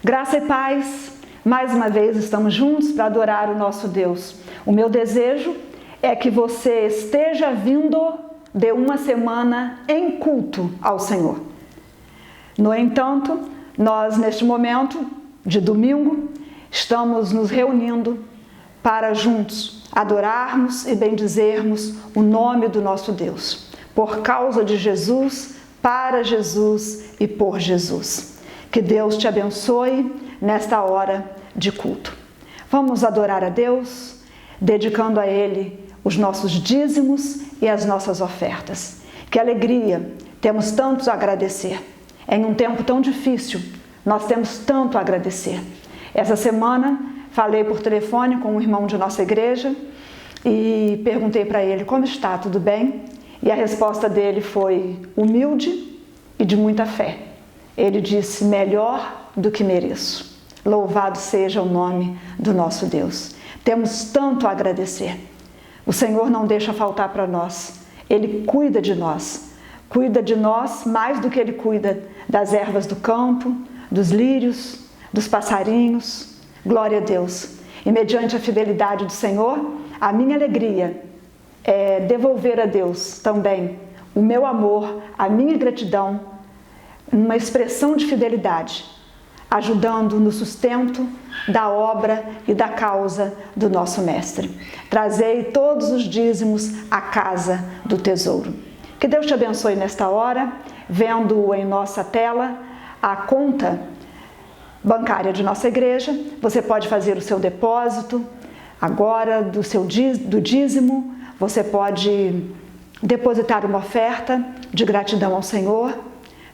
Graça e paz, mais uma vez estamos juntos para adorar o nosso Deus. O meu desejo é que você esteja vindo de uma semana em culto ao Senhor. No entanto, nós neste momento de domingo, estamos nos reunindo para juntos adorarmos e bendizermos o nome do nosso Deus, por causa de Jesus, para Jesus e por Jesus. Que Deus te abençoe nesta hora de culto. Vamos adorar a Deus, dedicando a Ele os nossos dízimos e as nossas ofertas. Que alegria, temos tanto a agradecer. Em um tempo tão difícil, nós temos tanto a agradecer. Essa semana, falei por telefone com um irmão de nossa igreja e perguntei para ele como está, tudo bem? E a resposta dele foi humilde e de muita fé. Ele disse, melhor do que mereço. Louvado seja o nome do nosso Deus. Temos tanto a agradecer. O Senhor não deixa faltar para nós. Ele cuida de nós. Cuida de nós mais do que Ele cuida das ervas do campo, dos lírios, dos passarinhos. Glória a Deus. E mediante a fidelidade do Senhor, a minha alegria é devolver a Deus também o meu amor, a minha gratidão, uma expressão de fidelidade, ajudando no sustento da obra e da causa do nosso Mestre. Trazei todos os dízimos à casa do tesouro. Que Deus te abençoe nesta hora, vendo em nossa tela a conta bancária de nossa igreja. Você pode fazer o seu depósito agora do dízimo, você pode depositar uma oferta de gratidão ao Senhor,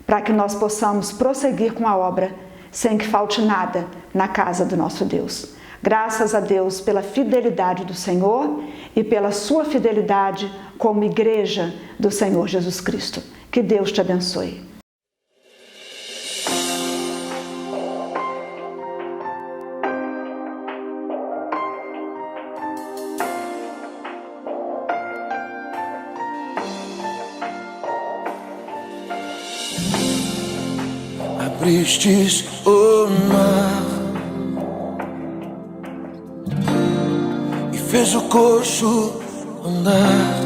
para que nós possamos prosseguir com a obra sem que falte nada na casa do nosso Deus. Graças a Deus pela fidelidade do Senhor e pela sua fidelidade como igreja do Senhor Jesus Cristo. Que Deus te abençoe. Abristes o mar e fez o coxo andar.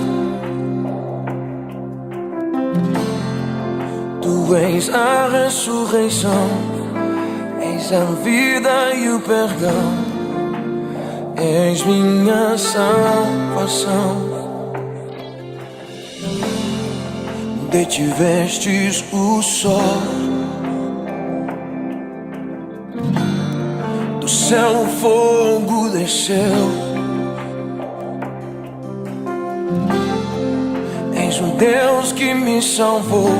Tu és a ressurreição, és a vida e o perdão, és minha salvação. Detivestes o sol, do céu o fogo desceu. És um Deus que me salvou,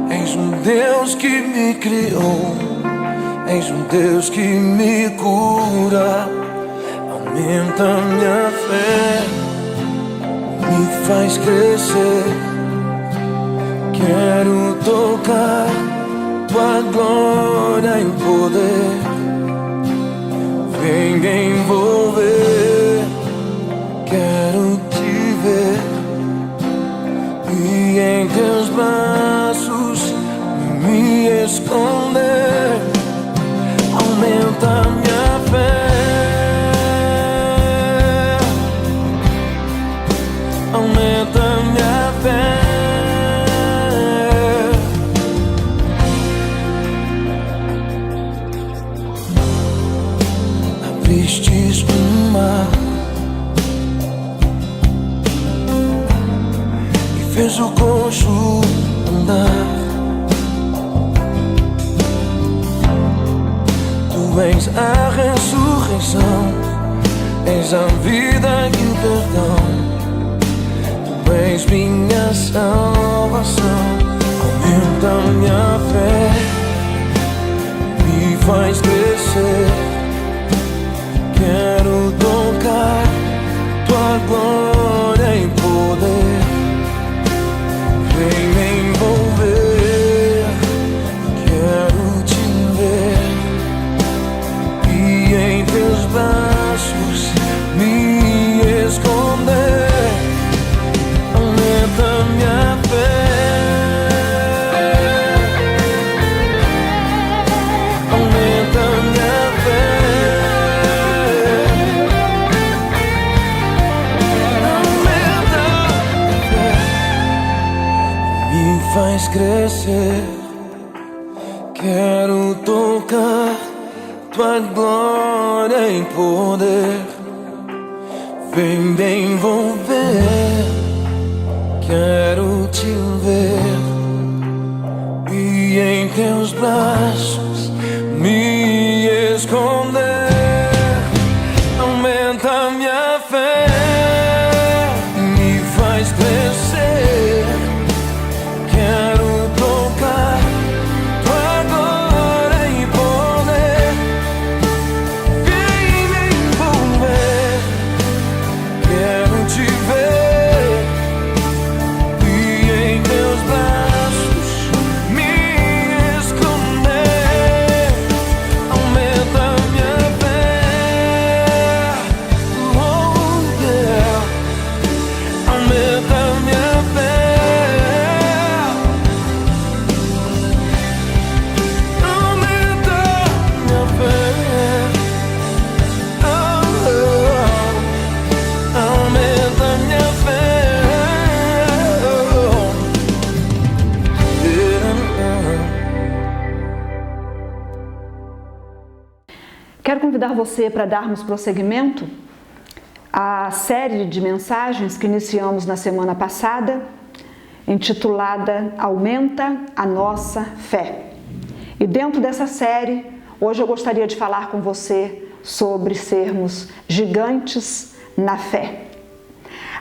és um Deus que me criou, és um Deus que me cura. Aumenta minha fé, me faz crescer. Quero tocar tua glória e poder. Vem me envolver, quero te ver, e em teus braços me esconder. Aumenta minha fé, aumenta minha fé. Abristes o mar e fez o coxo andar. Tu és a ressurreição, és a vida e o perdão, tu és minha salvação. Aumenta minha fé, me faz crescer. Quero tocar tua glória e poder. Vem me envolver, quero te ver, e em teus braços me esconder. Aumenta minha fé, aumenta faz crescer. Quero tocar tua glória em poder. Vem me envolver. Quero te ver e em teus braços me esconder. Aumenta minha fé, me faz crescer. Quero tocar tua glória e poder. Vem me envolver, quero te ver e em teus braços me esconder. Aumenta minha fé, oh yeah. Aumenta minha fé, aumenta minha fé, oh, aumenta minha fé, Quero convidar você para darmos prosseguimento à série de mensagens que iniciamos na semana passada, intitulada Aumenta a Nossa Fé. E dentro dessa série, hoje eu gostaria de falar com você sobre sermos gigantes na fé.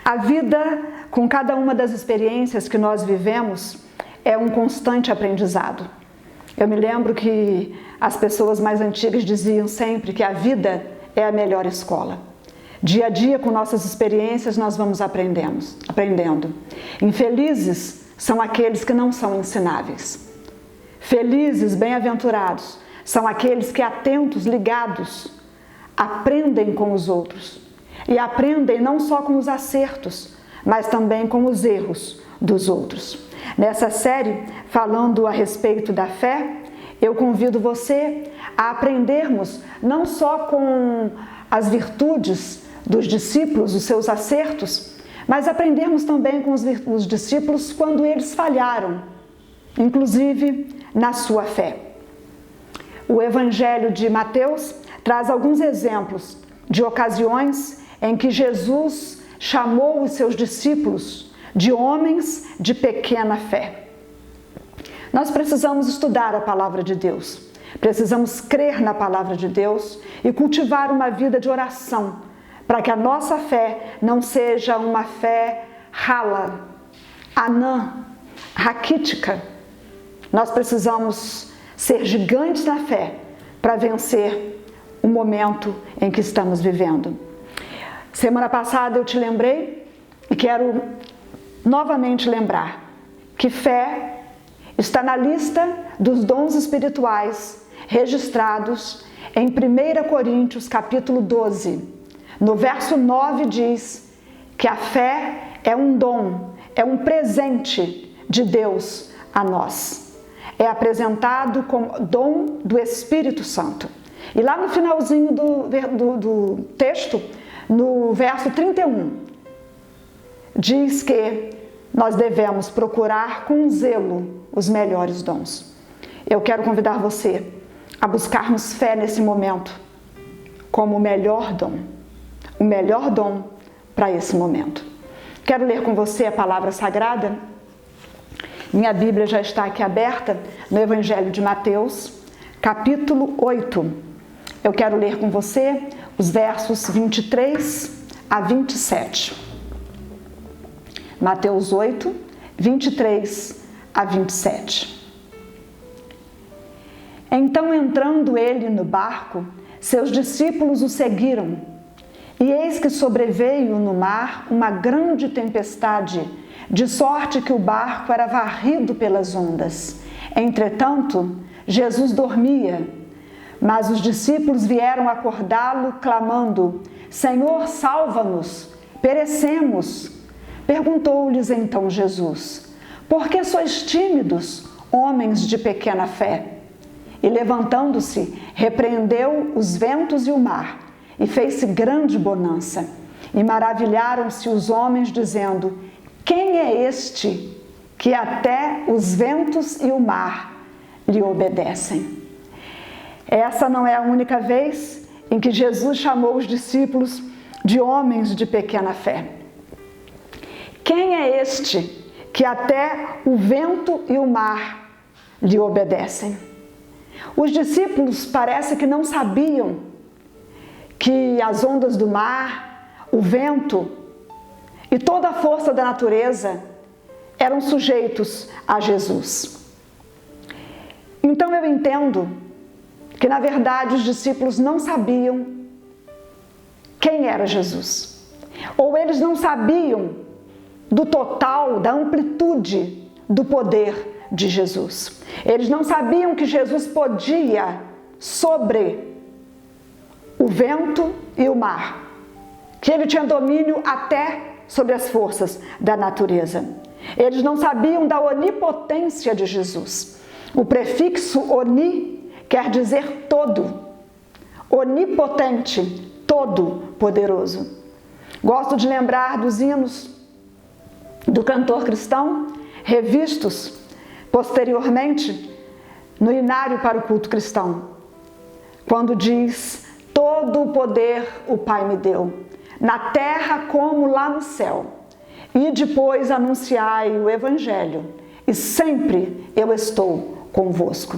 A vida, com cada uma das experiências que nós vivemos, é um constante aprendizado. Eu me lembro que as pessoas mais antigas diziam sempre que a vida é a melhor escola. Dia a dia, com nossas experiências, nós vamos aprendendo. Infelizes são aqueles que não são ensináveis. Felizes, bem-aventurados, são aqueles que, atentos, ligados, aprendem com os outros. E aprendem não só com os acertos, mas também com os erros dos outros. Nessa série, falando a respeito da fé, eu convido você a aprendermos não só com as virtudes dos discípulos, os seus acertos, mas aprendermos também com os discípulos quando eles falharam, inclusive na sua fé. O Evangelho de Mateus traz alguns exemplos de ocasiões em que Jesus chamou os seus discípulos de homens de pequena fé. Nós precisamos estudar a palavra de Deus, precisamos crer na palavra de Deus e cultivar uma vida de oração, para que a nossa fé não seja uma fé rala, anã, raquítica. Nós precisamos ser gigantes na fé para vencer o momento em que estamos vivendo. Semana passada eu te lembrei e quero novamente lembrar que fé está na lista dos dons espirituais registrados em 1 Coríntios capítulo 12. No verso 9 diz que a fé é um dom, é um presente de Deus a nós. É apresentado como dom do Espírito Santo. E lá no finalzinho do texto, no verso 31, diz que nós devemos procurar com zelo os melhores dons. Eu quero convidar você a buscarmos fé nesse momento como o melhor dom para esse momento. Quero ler com você a palavra sagrada. Minha Bíblia já está aqui aberta no Evangelho de Mateus, capítulo 8. Eu quero ler com você os versos 23 a 27. Mateus 8, 23 a 27. Então, entrando ele no barco, seus discípulos o seguiram. E eis que sobreveio no mar uma grande tempestade, de sorte que o barco era varrido pelas ondas. Entretanto, Jesus dormia. Mas os discípulos vieram acordá-lo, clamando: Senhor, salva-nos, perecemos. Perguntou-lhes então Jesus: Por que sois tímidos, homens de pequena fé? E levantando-se, repreendeu os ventos e o mar, e fez-se grande bonança. E maravilharam-se os homens, dizendo: Quem é este que até os ventos e o mar lhe obedecem. Essa não é a única vez em que Jesus chamou os discípulos de homens de pequena fé. Quem é este que até o vento e o mar lhe obedecem? Os discípulos parece que não sabiam que as ondas do mar, o vento e toda a força da natureza eram sujeitos a Jesus. Então eu entendo que na verdade os discípulos não sabiam quem era Jesus. Ou eles não sabiam do total, da amplitude do poder de Jesus. Eles não sabiam que Jesus podia sobre o vento e o mar, que ele tinha domínio até sobre as forças da natureza. Eles não sabiam da onipotência de Jesus. O prefixo oni quer dizer todo, onipotente, todo poderoso. Gosto de lembrar dos hinos do cantor cristão, revistos posteriormente no hinário para o culto cristão, quando diz: todo o poder o Pai me deu, na terra como lá no céu, e depois anunciai o Evangelho, e sempre eu estou convosco.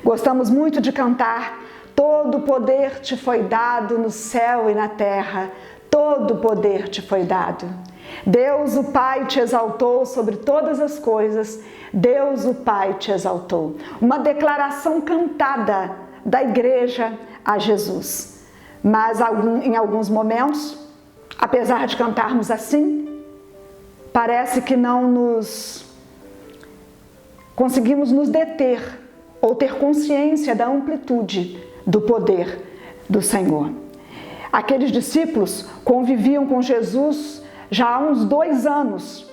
Gostamos muito de cantar: todo o poder te foi dado no céu e na terra, todo o poder te foi dado. Deus o Pai te exaltou sobre todas as coisas, Deus o Pai te exaltou. Uma declaração cantada da igreja a Jesus. Mas em alguns momentos, apesar de cantarmos assim, parece que não conseguimos nos deter ou ter consciência da amplitude do poder do Senhor. Aqueles discípulos conviviam com Jesus já há uns 2 anos.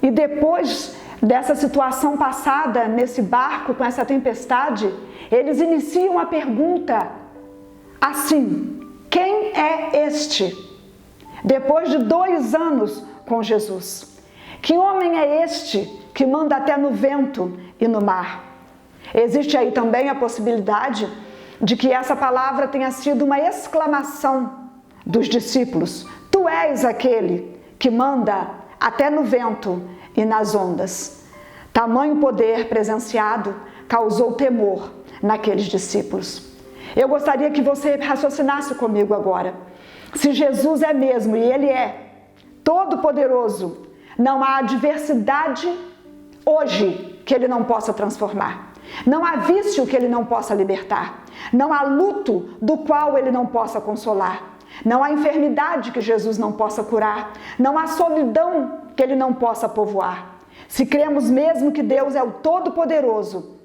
E depois dessa situação passada nesse barco com essa tempestade, eles iniciam a pergunta assim: quem é este? Depois de 2 anos com Jesus, que homem é este que manda até no vento e no mar? Existe aí também a possibilidade de que essa palavra tenha sido uma exclamação dos discípulos: tu és aquele que manda até no vento e nas ondas. Tamanho poder presenciado causou temor naqueles discípulos. Eu gostaria que você raciocinasse comigo agora. Se Jesus é mesmo, e Ele é todo-poderoso, não há adversidade hoje que Ele não possa transformar. Não há vício que Ele não possa libertar. Não há luto do qual Ele não possa consolar. Não há enfermidade que Jesus não possa curar. Não há solidão que Ele não possa povoar. Se cremos mesmo que Deus é o Todo-Poderoso,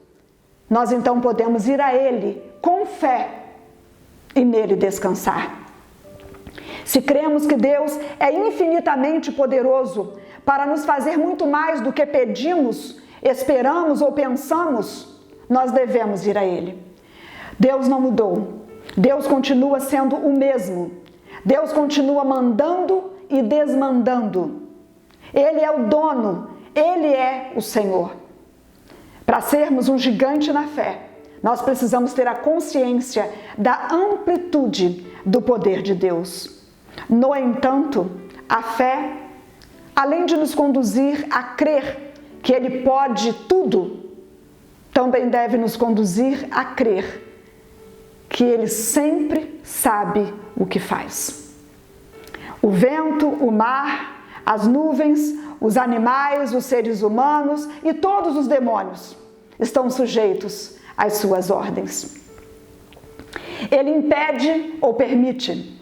nós então podemos ir a Ele com fé e nele descansar. Se cremos que Deus é infinitamente poderoso para nos fazer muito mais do que pedimos, esperamos ou pensamos, nós devemos ir a Ele. Deus não mudou. Deus continua sendo o mesmo. Deus continua mandando e desmandando. Ele é o dono, Ele é o Senhor. Para sermos um gigante na fé, nós precisamos ter a consciência da amplitude do poder de Deus. No entanto, a fé, além de nos conduzir a crer que Ele pode tudo, também deve nos conduzir a crer que Ele sempre sabe o que faz. O vento, o mar, as nuvens, os animais, os seres humanos e todos os demônios estão sujeitos às suas ordens. Ele impede ou permite,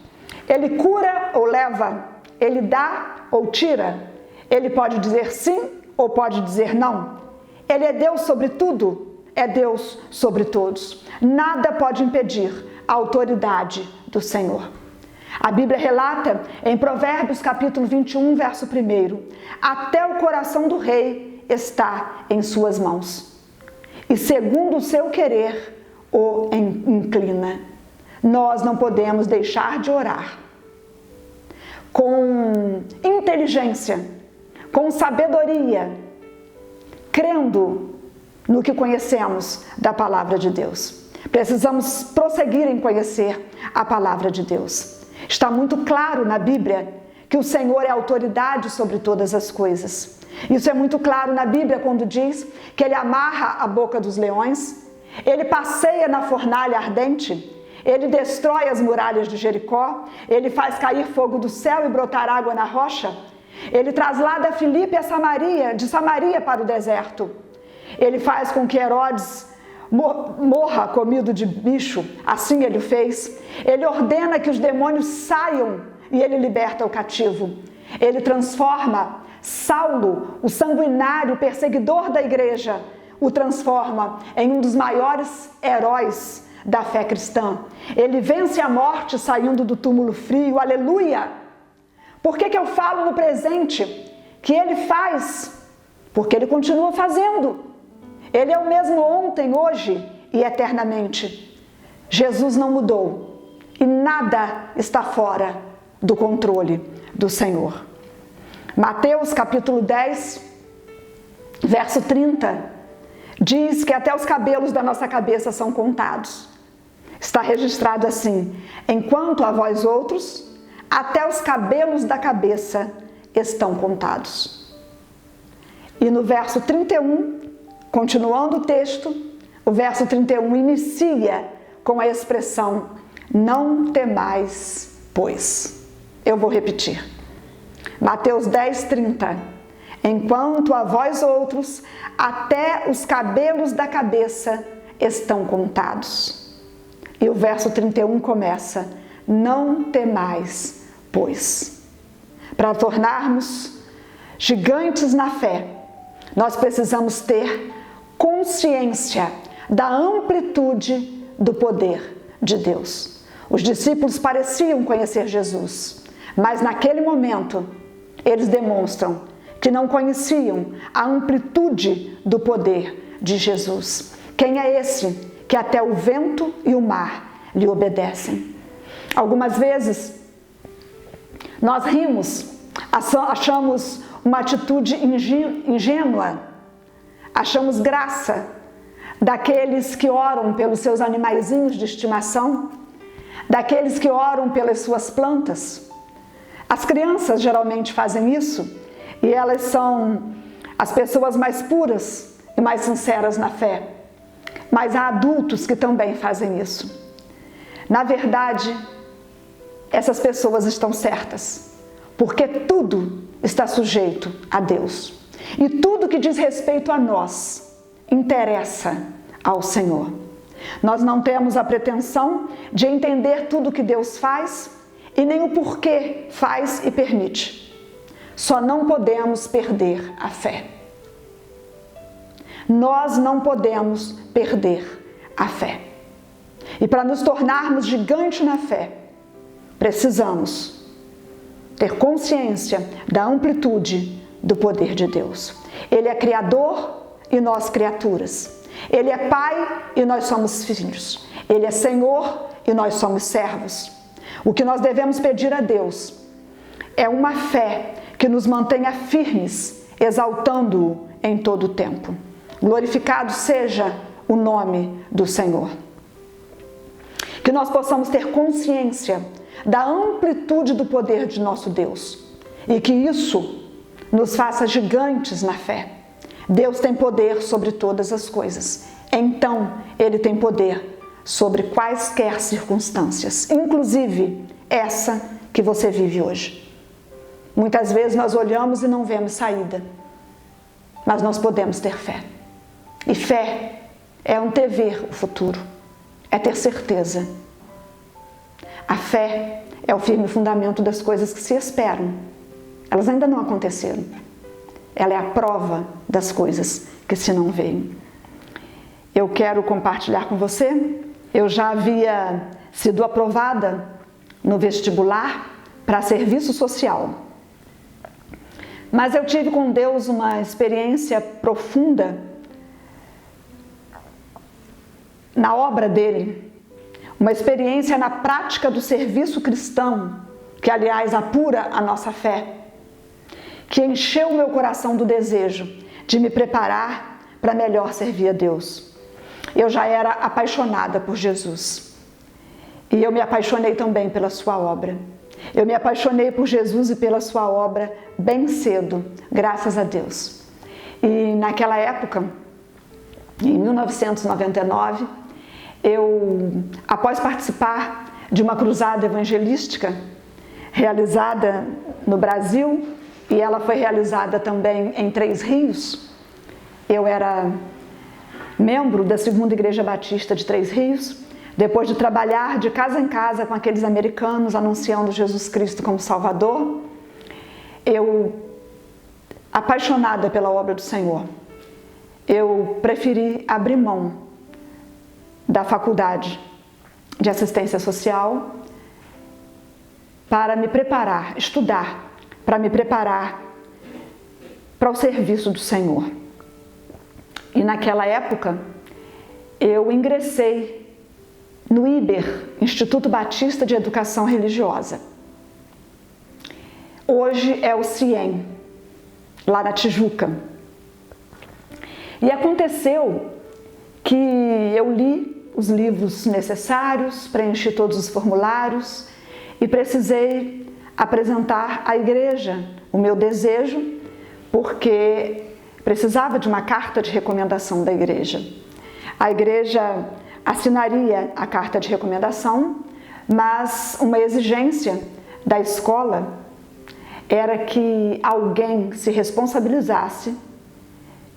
Ele cura ou leva, Ele dá ou tira, Ele pode dizer sim ou pode dizer não. Ele é Deus sobre tudo, é Deus sobre todos. Nada pode impedir a autoridade do Senhor. A Bíblia relata em Provérbios capítulo 21, verso 1: até o coração do rei está em suas mãos, e segundo o seu querer o inclina. Nós não podemos deixar de orar com inteligência, com sabedoria, crendo no que conhecemos da palavra de Deus. Precisamos prosseguir em conhecer a palavra de Deus. Está muito claro na Bíblia que o Senhor é autoridade sobre todas as coisas. Isso é muito claro na Bíblia quando diz que Ele amarra a boca dos leões, Ele passeia na fornalha ardente, Ele destrói as muralhas de Jericó, Ele faz cair fogo do céu e brotar água na rocha, Ele traslada Filipe a Samaria, de Samaria para o deserto, Ele faz com que Herodes morra comido de bicho, assim Ele fez, Ele ordena que os demônios saiam e Ele liberta o cativo, Ele transforma Saulo, o sanguinário perseguidor da igreja, o transforma em um dos maiores heróis da fé cristã. Ele vence a morte saindo do túmulo frio, aleluia! Por que eu falo no presente? Que Ele faz? Porque Ele continua fazendo. Ele é o mesmo ontem, hoje e eternamente. Jesus não mudou e nada está fora do controle do Senhor. Mateus capítulo 10, verso 30, diz que até os cabelos da nossa cabeça são contados. Está registrado assim: enquanto a vós outros, até os cabelos da cabeça estão contados. E no verso 31, continuando o texto, o verso 31 inicia com a expressão: não temais, pois. Eu vou repetir. Mateus 10, 30. Enquanto a vós outros, até os cabelos da cabeça estão contados. E o verso 31 começa: não temais, pois. Para tornarmos gigantes na fé, nós precisamos ter consciência da amplitude do poder de Deus. Os discípulos pareciam conhecer Jesus, mas naquele momento eles demonstram que não conheciam a amplitude do poder de Jesus. Quem é esse que até o vento e o mar lhe obedecem? Algumas vezes nós rimos, achamos uma atitude ingênua, achamos graça daqueles que oram pelos seus animaizinhos de estimação, daqueles que oram pelas suas plantas. As crianças geralmente fazem isso e elas são as pessoas mais puras e mais sinceras na fé. Mas há adultos que também fazem isso. Na verdade, essas pessoas estão certas, porque tudo está sujeito a Deus. E tudo que diz respeito a nós interessa ao Senhor. Nós não temos a pretensão de entender tudo que Deus faz e nem o porquê faz e permite. Só não podemos perder a fé. Nós não podemos perder a fé. E para nos tornarmos gigantes na fé, precisamos ter consciência da amplitude do poder de Deus. Ele é Criador e nós criaturas. Ele é Pai e nós somos filhos. Ele é Senhor e nós somos servos. O que nós devemos pedir a Deus é uma fé que nos mantenha firmes, exaltando-o em todo o tempo. Glorificado seja o nome do Senhor. Que nós possamos ter consciência da amplitude do poder de nosso Deus e que isso nos faça gigantes na fé. Deus tem poder sobre todas as coisas, então Ele tem poder sobre quaisquer circunstâncias, inclusive essa que você vive hoje. Muitas vezes nós olhamos e não vemos saída, mas nós podemos ter fé. E fé é antever o futuro, é ter certeza. A fé é o firme fundamento das coisas que se esperam. Elas ainda não aconteceram. Ela é a prova das coisas que se não veem. Eu quero compartilhar com você. Eu já havia sido aprovada no vestibular para serviço social. Mas eu tive com Deus uma experiência profunda na obra dele. Uma experiência na prática do serviço cristão, que aliás apura a nossa fé, que encheu o meu coração do desejo de me preparar para melhor servir a Deus. Eu já era apaixonada por Jesus. E eu me apaixonei também pela sua obra. Eu me apaixonei por Jesus e pela sua obra bem cedo, graças a Deus. E naquela época, em 1999, após participar de uma cruzada evangelística realizada no Brasil, e ela foi realizada também em Três Rios, eu era membro da Segunda Igreja Batista de Três Rios, depois de trabalhar de casa em casa com aqueles americanos anunciando Jesus Cristo como Salvador, eu, apaixonada pela obra do Senhor, eu preferi abrir mão da faculdade de assistência social para me preparar, estudar, para me preparar para o serviço do Senhor. E naquela época, eu ingressei no IBER, Instituto Batista de Educação Religiosa. Hoje é o CIEM, lá na Tijuca. E aconteceu que eu li os livros necessários, preenchi todos os formulários e precisei apresentar à igreja o meu desejo, porque precisava de uma carta de recomendação da igreja. A igreja assinaria a carta de recomendação, mas uma exigência da escola era que alguém se responsabilizasse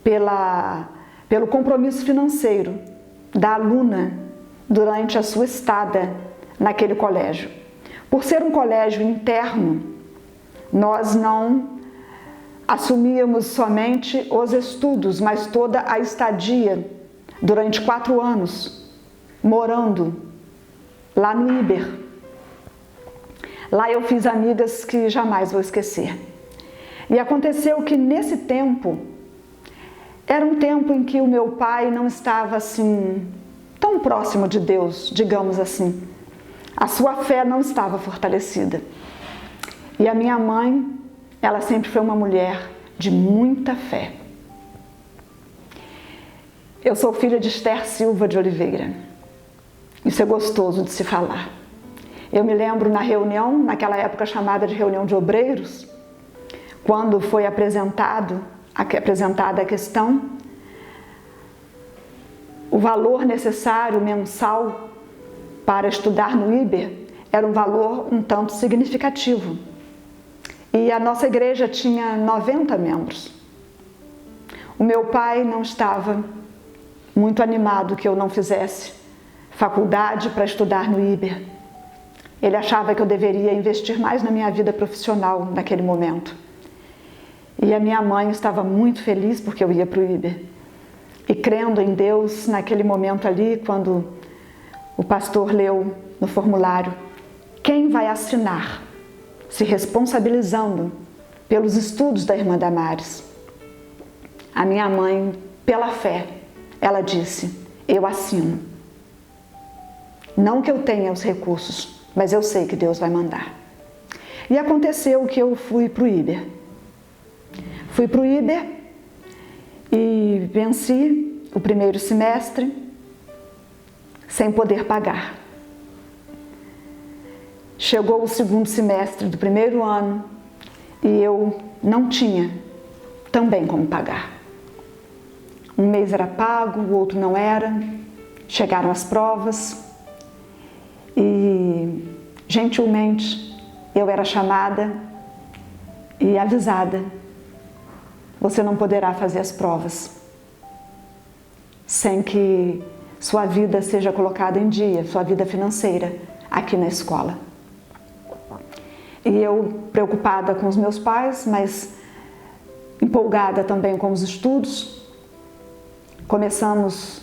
pelo compromisso financeiro da aluna durante a sua estada naquele colégio. Por ser um colégio interno, nós não assumíamos somente os estudos, mas toda a estadia durante 4 anos, morando lá no IBER. Lá eu fiz amigas que jamais vou esquecer. E aconteceu que nesse tempo, era um tempo em que o meu pai não estava assim, tão próximo de Deus, digamos assim. A sua fé não estava fortalecida. E a minha mãe, ela sempre foi uma mulher de muita fé. Eu sou filha de Esther Silva de Oliveira. Isso é gostoso de se falar. Eu me lembro na reunião, naquela época chamada de reunião de obreiros, quando foi apresentada a questão, o valor necessário mensal para estudar no IBER era um valor um tanto significativo. E a nossa igreja tinha 90 membros. O meu pai não estava muito animado que eu não fizesse faculdade para estudar no IBER. Ele achava que eu deveria investir mais na minha vida profissional naquele momento. E a minha mãe estava muito feliz porque eu ia para o IBER. E crendo em Deus, naquele momento ali, quando o pastor leu no formulário, quem vai assinar, se responsabilizando pelos estudos da irmã Damares? A minha mãe, pela fé, ela disse, eu assino. Não que eu tenha os recursos, mas eu sei que Deus vai mandar. E aconteceu que eu fui para o IBER. Fui para o IBER e venci o primeiro semestre sem poder pagar. Chegou o segundo semestre do primeiro ano e eu não tinha também como pagar. Um mês era pago, o outro não era. Chegaram as provas e, gentilmente, eu era chamada e avisada: você não poderá fazer as provas sem que sua vida seja colocada em dia, sua vida financeira, aqui na escola. E eu, preocupada com os meus pais, mas empolgada também com os estudos, começamos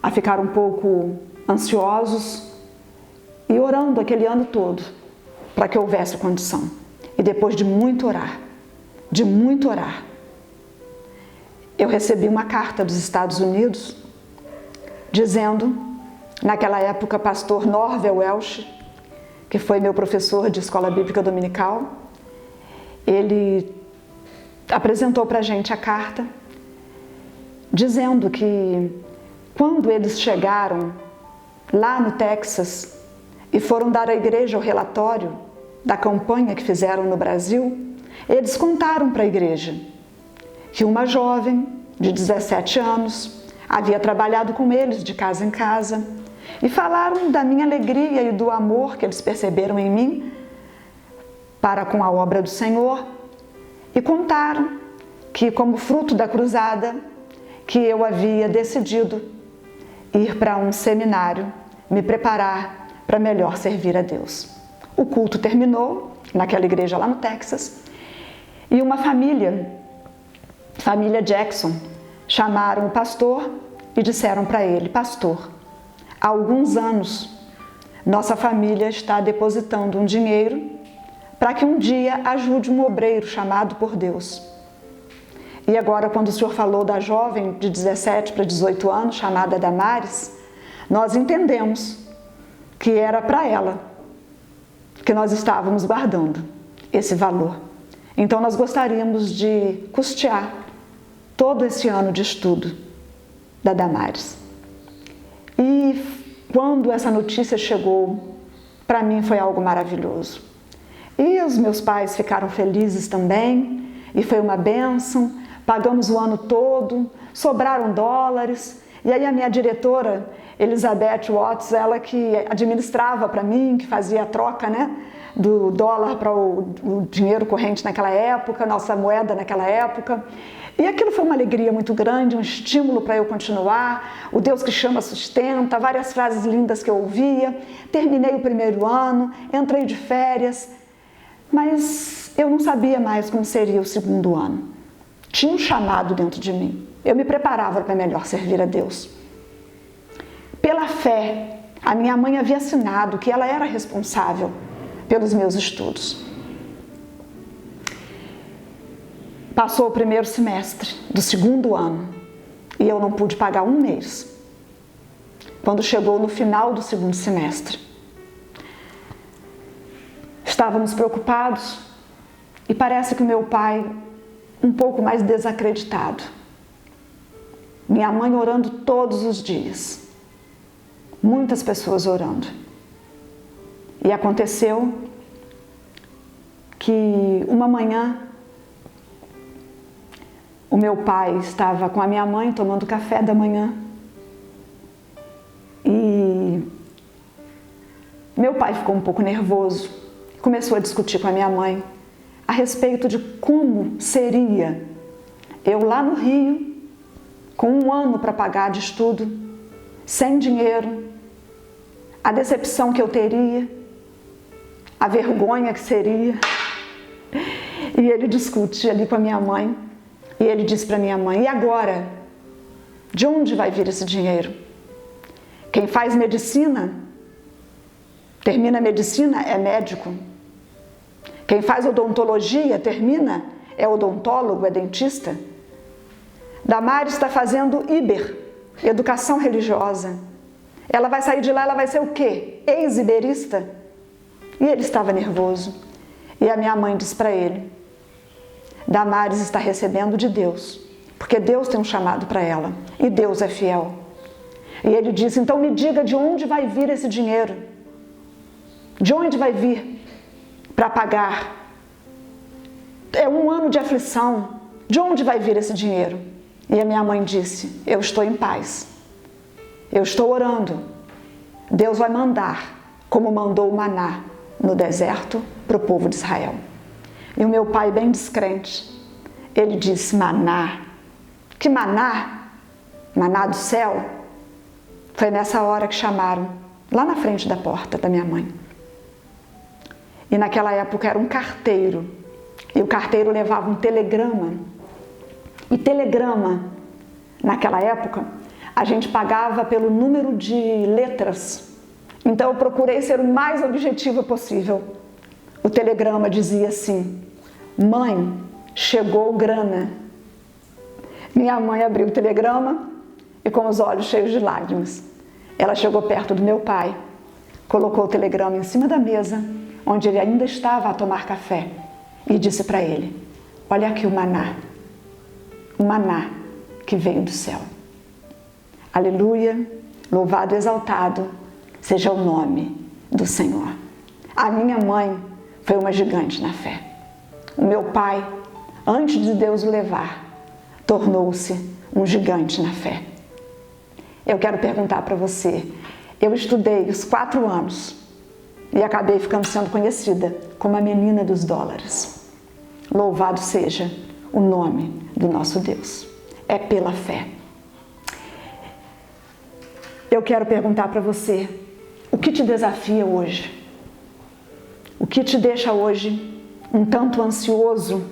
a ficar um pouco ansiosos e orando aquele ano todo para que houvesse condição. E depois de muito orar, eu recebi uma carta dos Estados Unidos dizendo, naquela época, pastor Norvel Welch, que foi meu professor de escola bíblica dominical, ele apresentou para a gente a carta dizendo que quando eles chegaram lá no Texas e foram dar à igreja o relatório da campanha que fizeram no Brasil, eles contaram para a igreja que uma jovem de 17 anos havia trabalhado com eles de casa em casa e falaram da minha alegria e do amor que eles perceberam em mim para com a obra do Senhor e contaram que, como fruto da cruzada, que eu havia decidido ir para um seminário, me preparar para melhor servir a Deus. O culto terminou naquela igreja lá no Texas e uma família Jackson, chamaram o pastor e disseram para ele: pastor, há alguns anos nossa família está depositando um dinheiro para que um dia ajude um obreiro chamado por Deus. E agora, quando o senhor falou da jovem de 17 para 18 anos, chamada Damares, nós entendemos que era para ela que nós estávamos guardando esse valor. Então, nós gostaríamos de custear todo esse ano de estudo da Damares. E quando essa notícia chegou, para mim foi algo maravilhoso. E os meus pais ficaram felizes também, e foi uma bênção. Pagamos o ano todo, sobraram dólares, e aí a minha diretora, Elizabeth Watts, ela que administrava para mim, que fazia a troca, né, do dólar para o dinheiro corrente naquela época, nossa moeda naquela época. E aquilo foi uma alegria muito grande, um estímulo para eu continuar. O Deus que chama sustenta, várias frases lindas que eu ouvia. Terminei o primeiro ano, entrei de férias, mas eu não sabia mais como seria o segundo ano. Tinha um chamado dentro de mim. Eu me preparava para melhor servir a Deus. Pela fé, a minha mãe havia assinado que ela era responsável pelos meus estudos. Passou o primeiro semestre do segundo ano e eu não pude pagar um mês. Quando chegou no final do segundo semestre, estávamos preocupados e parece que o meu pai um pouco mais desacreditado. Minha mãe orando todos os dias. Muitas pessoas orando. E aconteceu que uma manhã o meu pai estava com a minha mãe tomando café da manhã e meu pai ficou um pouco nervoso, começou a discutir com a minha mãe a respeito de como seria eu lá no Rio, com um ano para pagar de estudo, sem dinheiro, a decepção que eu teria, a vergonha que seria. E ele discute ali com a minha mãe, e ele diz para minha mãe: e agora? De onde vai vir esse dinheiro? Quem faz medicina, termina a medicina, é médico. Quem faz odontologia, termina, é odontólogo, é dentista. Damares está fazendo IBER, educação religiosa. Ela vai sair de lá, ela vai ser o quê? Ex-iberista? E ele estava nervoso. E a minha mãe disse para ele: Damares está recebendo de Deus, porque Deus tem um chamado para ela, e Deus é fiel. E ele disse: então me diga de onde vai vir esse dinheiro. De onde vai vir para pagar? É um ano de aflição. De onde vai vir esse dinheiro? E a minha mãe disse: eu estou em paz. Eu estou orando. Deus vai mandar, como mandou o maná no deserto para o povo de Israel. E o meu pai, bem descrente, ele disse: maná? Que maná? Maná do céu? Foi nessa hora que chamaram, lá na frente da porta da minha mãe. E naquela época era um carteiro. E o carteiro levava um telegrama. E telegrama, naquela época, a gente pagava pelo número de letras. Então eu procurei ser o mais objetiva possível. O telegrama dizia assim: mãe, chegou grana. Minha mãe abriu o telegrama e, com os olhos cheios de lágrimas, ela chegou perto do meu pai, colocou o telegrama em cima da mesa, onde ele ainda estava a tomar café, e disse para ele: olha aqui o maná que veio do céu. Aleluia, louvado e exaltado seja o nome do Senhor. A minha mãe foi uma gigante na fé. O meu pai, antes de Deus o levar, tornou-se um gigante na fé. Eu quero perguntar para você, eu estudei os 4 anos e acabei ficando sendo conhecida como a menina dos dólares. Louvado seja o nome do nosso Deus. É pela fé. Eu quero perguntar para você, o que te desafia hoje? O que te deixa hoje um tanto ansioso?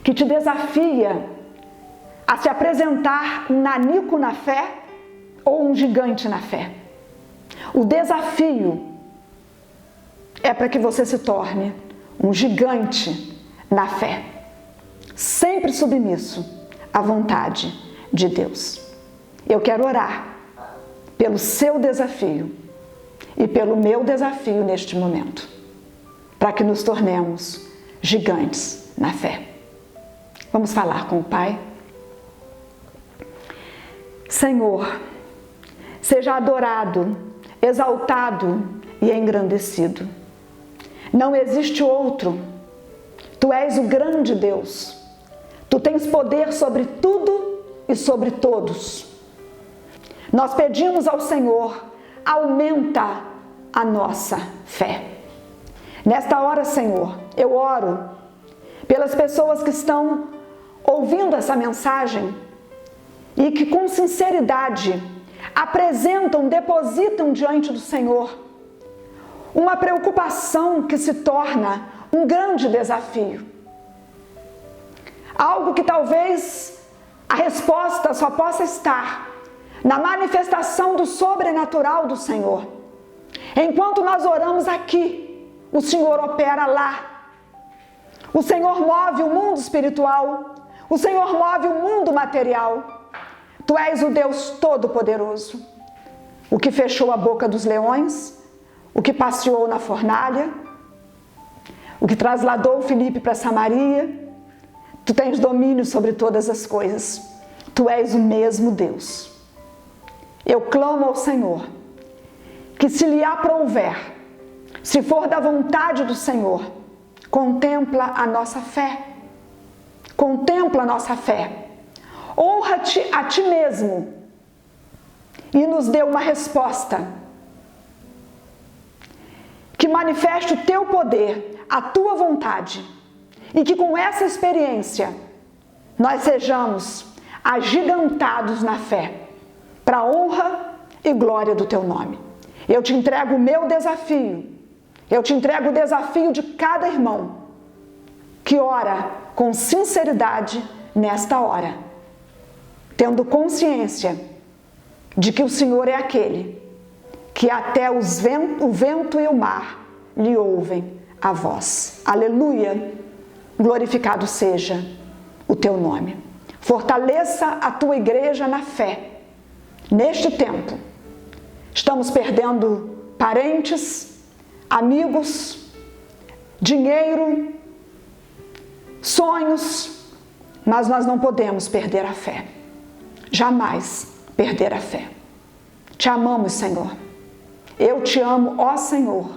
Que te desafia a se apresentar um nanico na fé ou um gigante na fé? O desafio é para que você se torne um gigante na fé, sempre submisso à vontade de Deus. Eu quero orar pelo seu desafio e pelo meu desafio neste momento, para que nos tornemos gigantes na fé. Vamos falar com o Pai? Senhor, seja adorado, exaltado e engrandecido. Não existe outro. Tu és o grande Deus. Tu tens poder sobre tudo e sobre todos. Nós pedimos ao Senhor, aumenta a nossa fé. Nesta hora, Senhor, eu oro pelas pessoas que estão ouvindo essa mensagem e que com sinceridade apresentam, depositam diante do Senhor uma preocupação que se torna um grande desafio. Algo que talvez a resposta só possa estar na manifestação do sobrenatural do Senhor. Enquanto nós oramos aqui, o Senhor opera lá. O Senhor move o mundo espiritual, o Senhor move o mundo material. Tu és o Deus Todo-Poderoso, o que fechou a boca dos leões, o que passeou na fornalha, o que trasladou Filipe para Samaria. Tu tens domínio sobre todas as coisas. Tu és o mesmo Deus. Eu clamo ao Senhor que, se lhe aprouver, se for da vontade do Senhor, contempla a nossa fé. Contempla a nossa fé. Honra-te a ti mesmo e nos dê uma resposta que manifeste o teu poder, a tua vontade, e que com essa experiência nós sejamos agigantados na fé, para a honra e glória do teu nome. Eu te entrego o meu desafio, eu te entrego o desafio de cada irmão que ora com sinceridade nesta hora, tendo consciência de que o Senhor é aquele que até o vento e o mar lhe ouvem a voz. Aleluia! Glorificado seja o teu nome. Fortaleça a tua igreja na fé. Neste tempo, estamos perdendo parentes, amigos, dinheiro, sonhos, mas nós não podemos perder a fé. Jamais perder a fé. Te amamos, Senhor. Eu te amo, ó Senhor,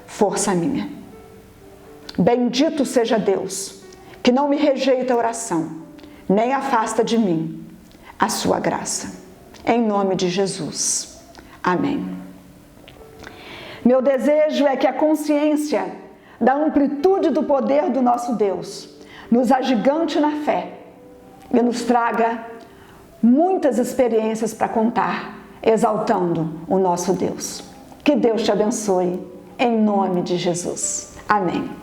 força minha. Bendito seja Deus, que não me rejeita a oração, nem afasta de mim a sua graça. Em nome de Jesus. Amém. Meu desejo é que a consciência da amplitude do poder do nosso Deus nos agigante na fé e nos traga muitas experiências para contar, exaltando o nosso Deus. Que Deus te abençoe, em nome de Jesus. Amém.